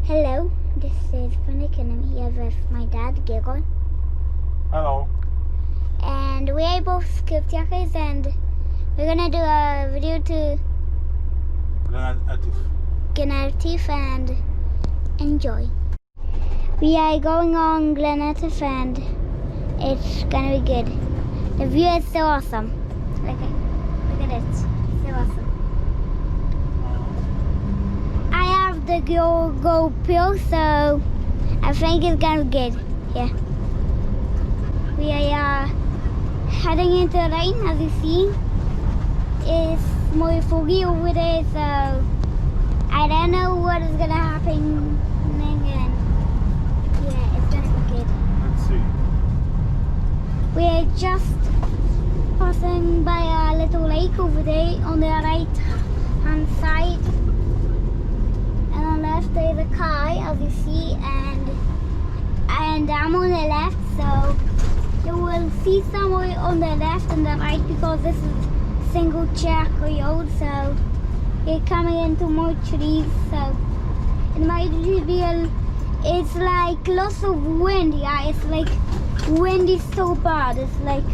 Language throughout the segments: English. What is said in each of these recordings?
Hello, this is Frank and I'm here with my dad, Giggle. Hello. And we are both skipjackers and we're gonna do a video to Glen Etive and enjoy. We are going on Glen Etive and it's gonna be good. The view is so awesome. Look at it, so awesome. I have the GoPro, so I think it's gonna be good. Yeah. We are heading into the rain, as you see. It's more foggy over there, so I don't know what is gonna happen. And yeah, it's gonna be good. Let's see. We're just passing by a little lake over there on the right hand side. And on the left there's a car, as you see, and I'm on the left, so you will see somewhere on the left and the right because this is single track road, so you're coming into more trees, so it might be it's like lots of wind. Yeah, it's like wind is so bad. It's like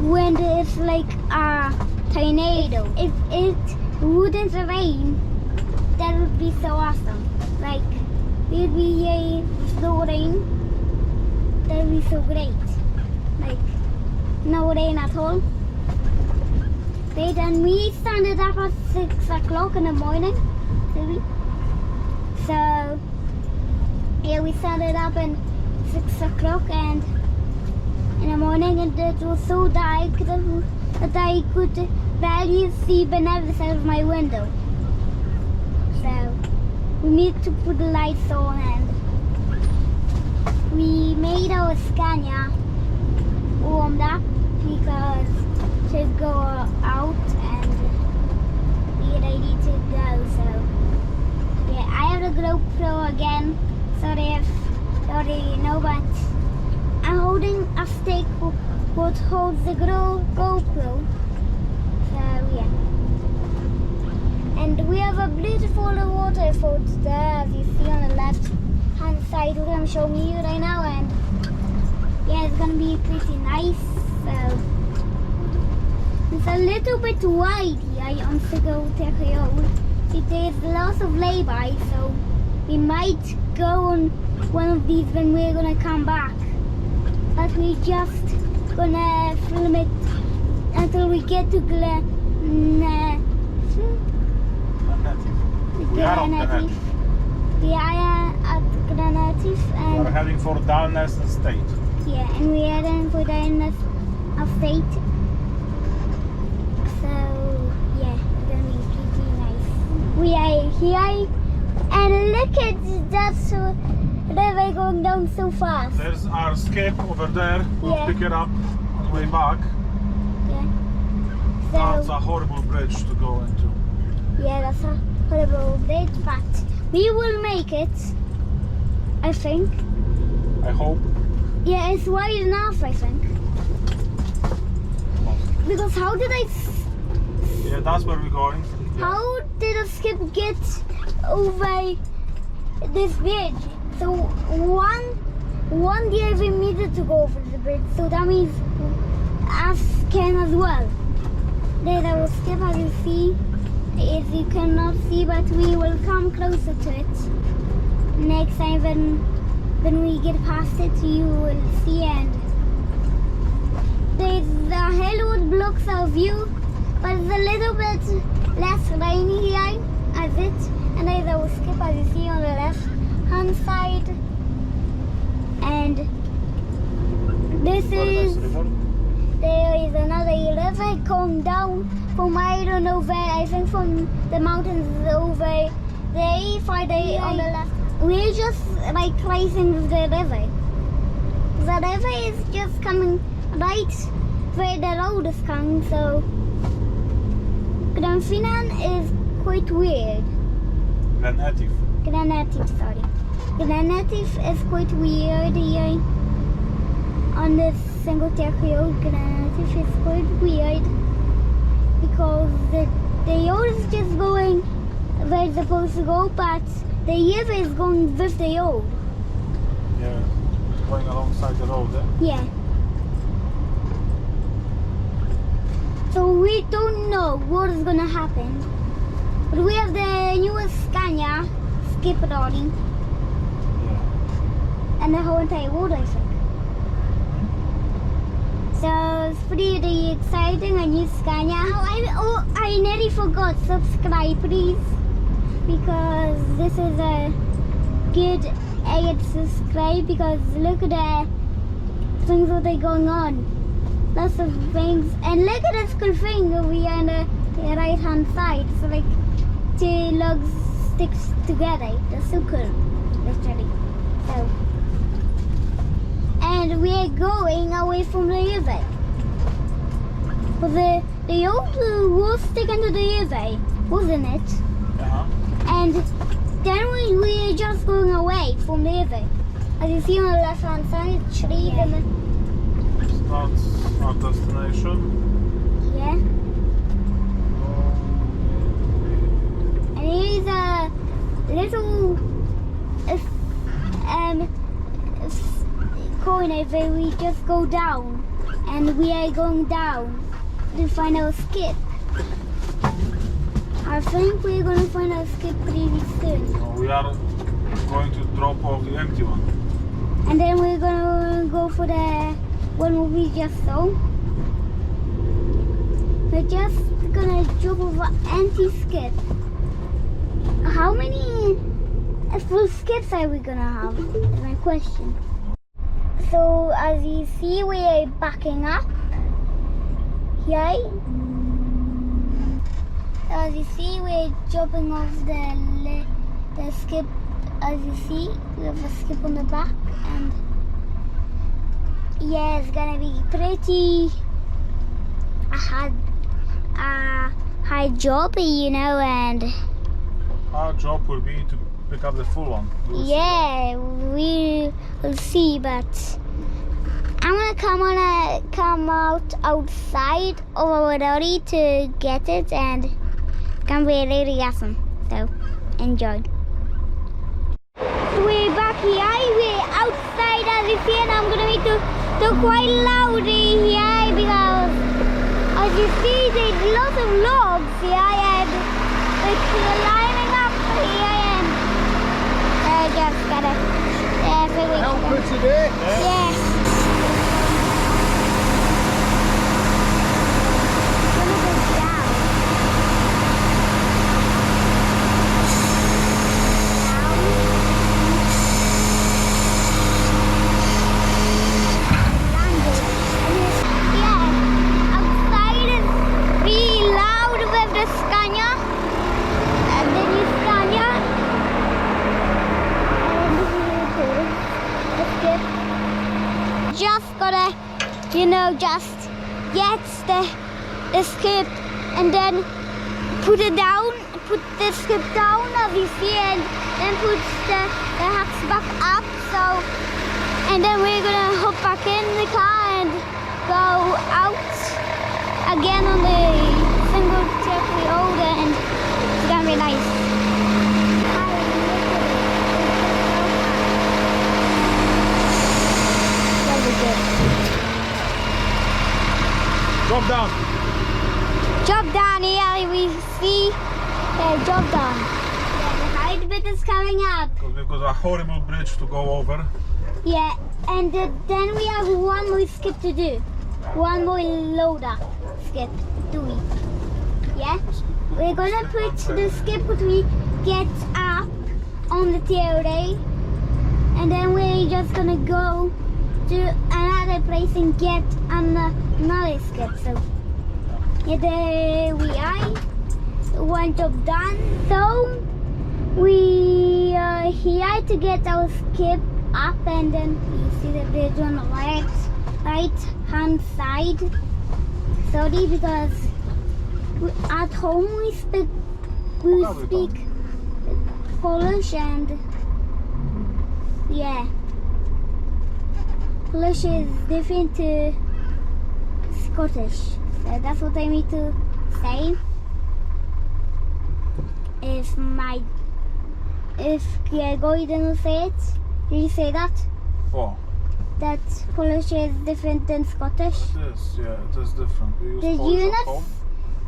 wind is like a tornado. If it wouldn't rain, that would be so awesome. Like it would be a slow rain. That would be so great. Like no rain at all. Wait, and we started up at 6 o'clock in the morning, did we? So yeah, we started up at 6 o'clock and in the morning, and it was so dark that I could barely see beneath the side of my window. So we need to put the lights on, and we made our Scania warmed up because to go out and be ready to go. So yeah, I have the GoPro again. Sorry if you already know, but I'm holding a stick what holds the GoPro. So yeah. And we have a beautiful waterfall there, as you see on the left hand side, what I'm showing you right now, and yeah, it's gonna be pretty nice. So it's a little bit wide here on Single Road. There's lots of lay-by, so we might go on one of these when we're gonna come back. But we just gonna film it until we get to Glen Etive. We are on Glen Etive. We are at Glen Etive and We are heading for Dalnes Estate. yeah, and we are heading for Dalnes Estate. So yeah, it's gonna be pretty nice. We are here and look at that river going down so fast. There's our skip over there. We'll Yeah. pick it up on the way back. Yeah. That's So a horrible bridge to go into. yeah, that's a horrible bridge, but we will make it, I think. I hope. Yeah, it's wide enough, I think. Because how did Yeah, that's where we're going. Yeah. how did a skip get over this bridge? So one driver needed to go over the bridge, so that means us can as well. There's our skip, as you see. As you cannot see, but we will come closer to it next time when we get past it. You will see, and there's the hill would blocks our view, but it's a little bit less rainy here as it. And there's our skip, as you see on the left hand side, and this is. There is another river going down from I don't know where, I think from the mountains over there, farther on the left. We're just like crossing the river. The river is just coming right where the road is coming, so Glen is quite weird. Glen Etive. Glen Etive, sorry. Glen Etive is quite weird here on this single track road. Glen Etive is quite weird because the road is just going where it's supposed to go, but the Etive is going with the road. Yeah, going alongside the road, eh? Yeah. So we don't know what is gonna happen. But we have the newest Scania skip rolling Yeah. and the whole entire road, I think. So it's pretty exciting, a new Scania. I nearly forgot, subscribe please. Because this is a good area to subscribe, because look at the things that are going on. Lots of things. And look at this cool thing over here on the right hand side. So like two logs sticks together. That's so cool, literally. So, and we're going away from the Etive. But the old was sticking to the Etive, wasn't it? Uh-huh. And then we're just going away from the Etive. As you see on the left hand side, trees and the, That's our destination. yeah. And here's a little corner where we just go down, and we are going down to find our skip. I think we're going to find our skip pretty soon. We are going to drop off the empty one. And then we're going to go for the one we just saw. We're just going to drop off an empty skip. How many full skips are we going to have? Is my question. So as you see, we are backing up. Here. As you see, we're dropping off the skip. As you see, we have a skip on the back, and yeah, it's gonna be pretty high job, you know, and Our job will be to pick up the full one. We'll yeah, we will see. But I'm gonna come out outside of our lorry to get it, and it's gonna be really awesome. So enjoy. We're back here, we're outside as you see, and I'm gonna make the quite loud here, because as you see there's lots of logs here, and we're climbing up here, and just gotta Help her today? yes. Gonna go down. Just gotta, you know, just get the skip and then put it down, put the skip down, obviously, and then put the hacks back up. So, and then we're gonna hop back in the car and go out again on the single track road, and it's gonna be nice. Drop down. Job done here, we see job done. Yeah, the hide bit is coming up. Because we've got a horrible bridge to go over. Yeah, and then we have one more skip to do. One more loader skip to do. Yeah? We're gonna put the skip when we get up on the theory, and then we're just gonna go to another place and get another skip. So yeah, there we are. One job done. So we are here to get our skip up, and then you see the bridge on the right hand side. Sorry, because at home we speak Polish, and yeah, Polish is different to Scottish, so that's what I need to say. if Gregor didn't say it. Did you say that? What? That Polish is different than Scottish. It is, yeah, it is different. We use Did Polish you at not? home.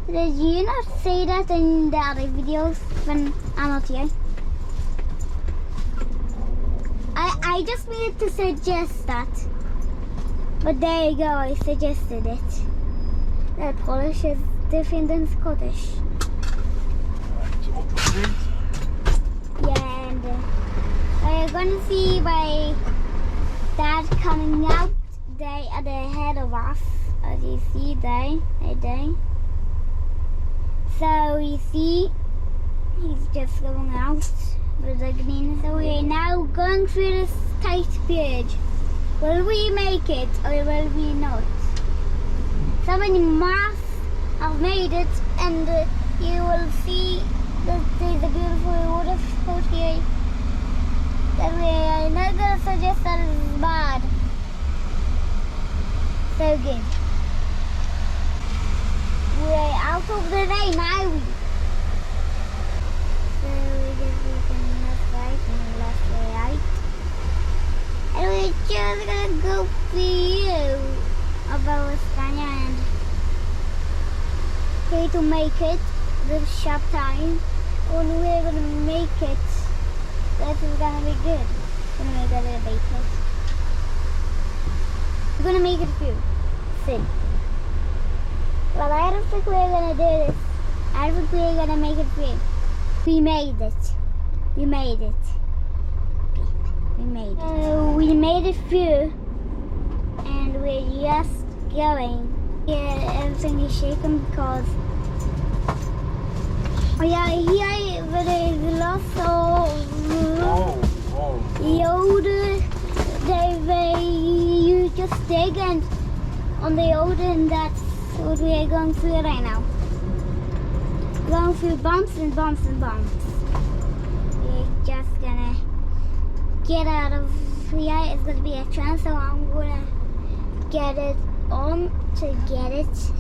Did you not say that in the other videos when I'm not here? I just needed to suggest that. But there you go, I suggested it. That Polish is different than Scottish. Right, open it. Yeah, and we're gonna see my dad coming out. They are ahead of us, as you see there. So you see, he's just going out with the green. So we are now going through this tight bridge. Will we make it or will we not? Somebody must have made it, and you will see that there's a beautiful waterfall here. That we are not going to suggest that it's bad. So good. We're out of the rain now. So we're just looking left, right, and left, right. And we're just gonna go through about Scania and try to make it the sharp time. When we're gonna make it, this is gonna be good. We're gonna make it. We're gonna make it through. See. But I don't think we're gonna do this. I don't think we're gonna make it through. We made it. We made it. We made it. We made it through. And we're just going. Yeah, everything is shaking because... Oh yeah, here there is lots of... The older they you just dig and on the older, and that's what we are going through right now. Going through bumps and bumps and bumps. We're just gonna get out of here. It's gonna be a trend, so I'm gonna get it on to get it. So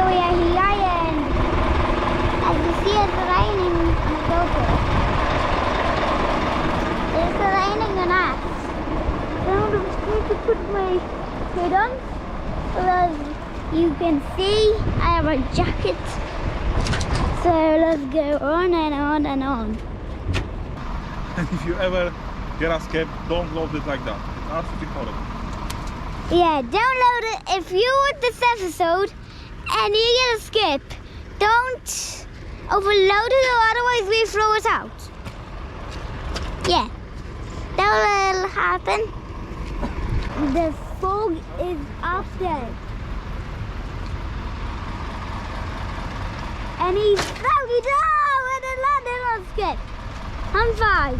we are here, and as you see, it's raining on the GoPro. It's raining on us. So I'm going to put my hood on. As you can see, I have a jacket. So let's go on and on and on. And if you ever get a skip, don't load it like that. It's absolutely horrible. Yeah, download it if you want this episode and you get a skip. Don't overload it, or otherwise we throw it out. Yeah, that will happen. The fog is up there. And he's floating down and it landed on skip. I'm 5.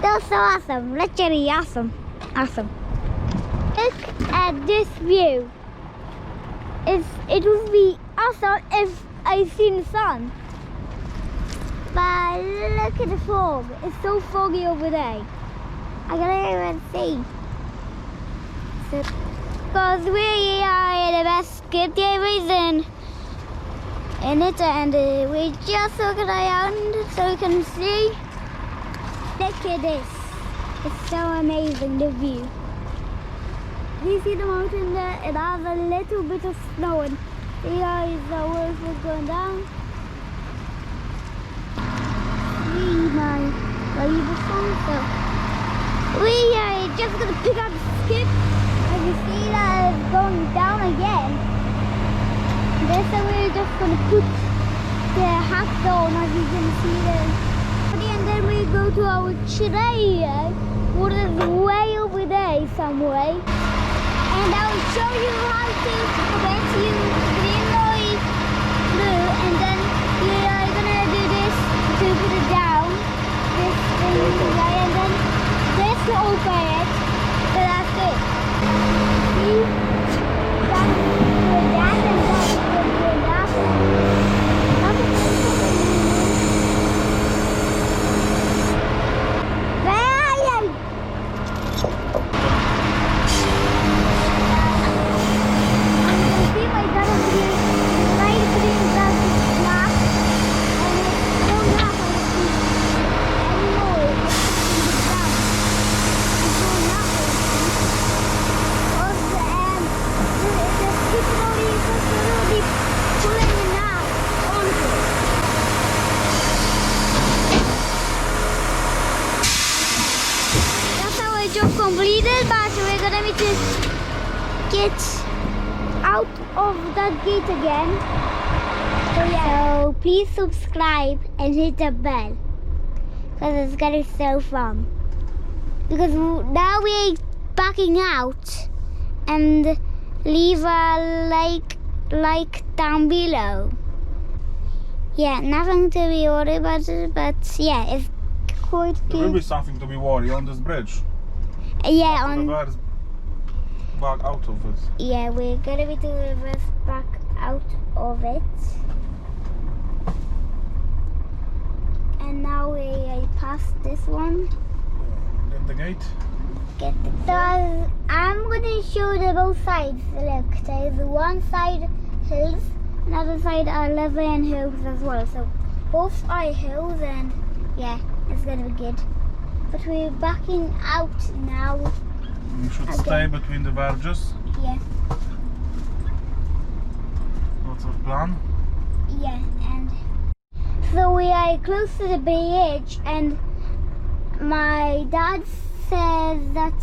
That's so awesome. Literally awesome. Awesome. Look at this view. It would be awesome if I seen the sun. But look at the fog. It's so foggy over there. I can't even see. Because we are the best skip divers in it, and we just looking around so we can see. Look at this. It's so amazing, the view. You see the mountain there? It has a little bit of snow, and here is the waterfall going down. See my beautiful. So we are just gonna pick up the skip. As you see that it's going down again. That's why we're just gonna put the hat on, as you can see there. And then we go to our trail, what is way over there somewhere. And I will show you how to prevent you green or blue, and then you are gonna do this to put it down. This thing right, and then this to open it. So that's it. See? That's good that, and that's good that. get out of that gate again. So yeah, so please subscribe and hit the bell because it's getting so fun. Because now we're backing out, and leave a like down below. Yeah, nothing to be worried about, but yeah, it's quite There will good. be something to be worried on this bridge. Yeah, After the on reverse back out of it. yeah, we're gonna be doing reverse back out of it. And now we passed this one. Get the gate. So I'm gonna show the both sides. Look, there's one side hills, another side are level and hills as well. So both are hills, and yeah, it's gonna be good. But we're backing out now. You should Okay. stay between the verges. Yeah, What's the plan? yeah, and so we are close to the bridge, and my dad says that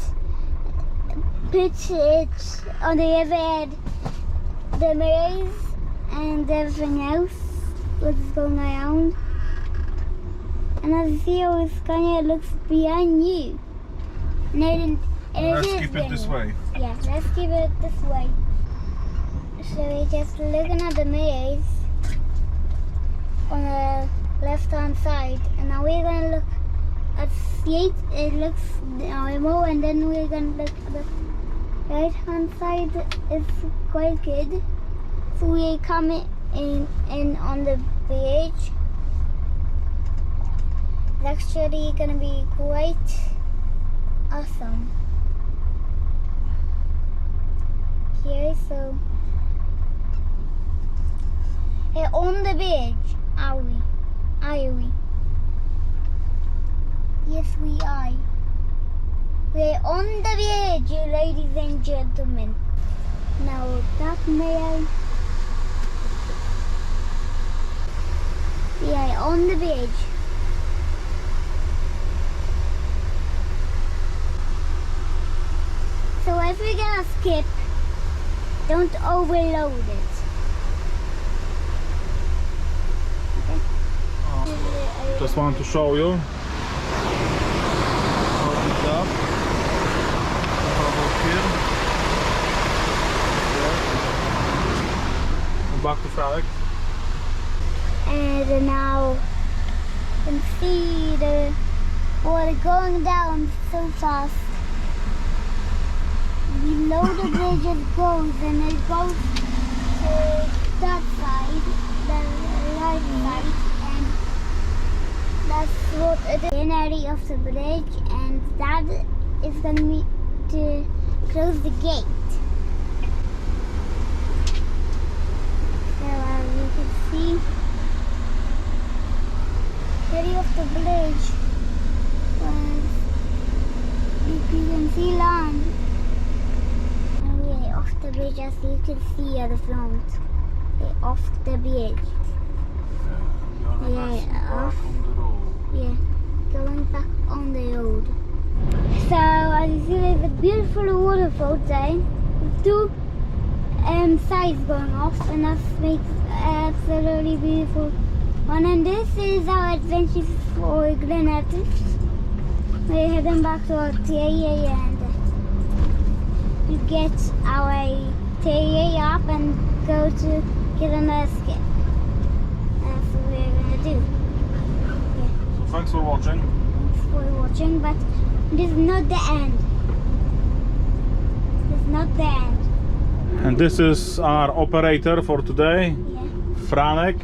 put it on the other end, the mirrors and everything else what's going around. And as you see, how Scania looks behind you. And Let's keep it this way. Yeah, let's keep it this way. So we're just looking at the mirrors on the left hand side, and now we're gonna look at straight. It looks normal, and then we're gonna look at the right hand side. It's quite good. So we're coming in on the bridge. It's actually gonna be quite awesome. Here, so here on the bridge, are we? Are we? Yes, we are. We're on the bridge, ladies and gentlemen. Now that may we are on the bridge. So if we're gonna skip, don't overload it. Okay. Just want to show you. Hold it up. Over here. Yeah. Back to Franek. And now you can see the water going down so fast. Below the bridge it goes, and it goes to that side, the right side, and that's what it is. The area of the bridge, and that is going to be to close the gate. So as you can see, the area of the bridge, you can see land. Off the bridge, as you can see at the front. Off the bridge. Yeah, off. Yeah, going back on the road. So as you see, there's a beautiful waterfall there with two sides going off, and that makes absolutely beautiful one. And this is our adventures for Glen Etive. We're heading back to our TA, and you get our TA up and go to get another skip. That's what we're gonna do. Yeah. So thanks for watching. Thanks for watching, but this is not the end. This is not the end. And this is our operator for today, Yeah. Franek.